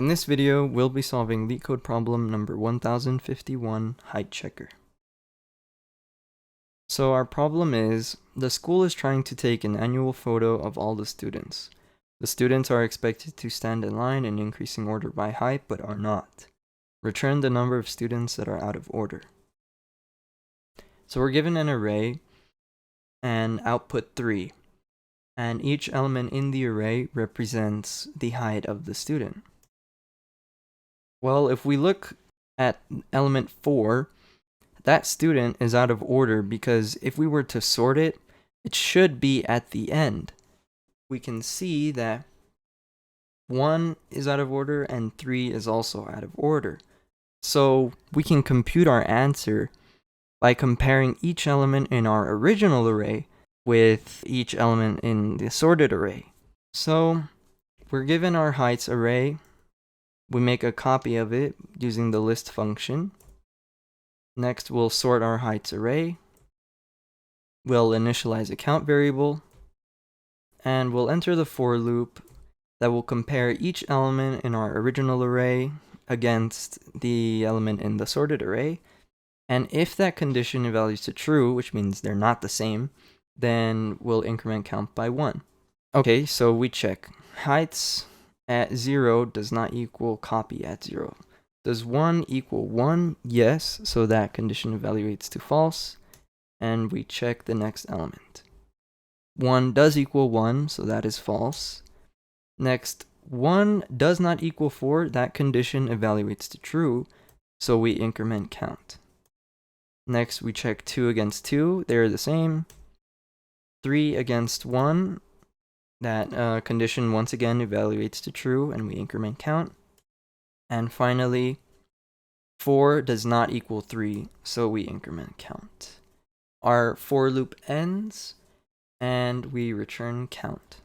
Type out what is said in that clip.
In this video, we'll be solving LeetCode problem number 1051, height checker. So our problem is, the school is trying to take an annual photo of all the students. The students are expected to stand in line in increasing order by height, but are not. Return the number of students that are out of order. So we're given an array and output 3, and each element in the array represents the height of the student. Well, if we look at element 4, that student is out of order because if we were to sort it, it should be at the end. We can see that 1 is out of order and 3 is also out of order. So we can compute our answer by comparing each element in our original array with each element in the sorted array. So we're given our heights array. We make a copy of it using the list function. Next, we'll sort our heights array. We'll initialize a count variable. And we'll enter the for loop that will compare each element in our original array against the element in the sorted array. And if that condition evaluates to true, which means they're not the same, then we'll increment count by 1. Okay, so we check. Heights at 0 does not equal copy at 0. Does 1 equal 1? Yes, so that condition evaluates to false. And we check the next element. 1 does equal 1, so that is false. Next, 1 does not equal 4, that condition evaluates to true, so we increment count. Next, we check 2 against 2, they're the same. 3 against 1, that condition once again evaluates to true, and we increment count. And finally, 4 does not equal 3, so we increment count. Our for loop ends, and we return count.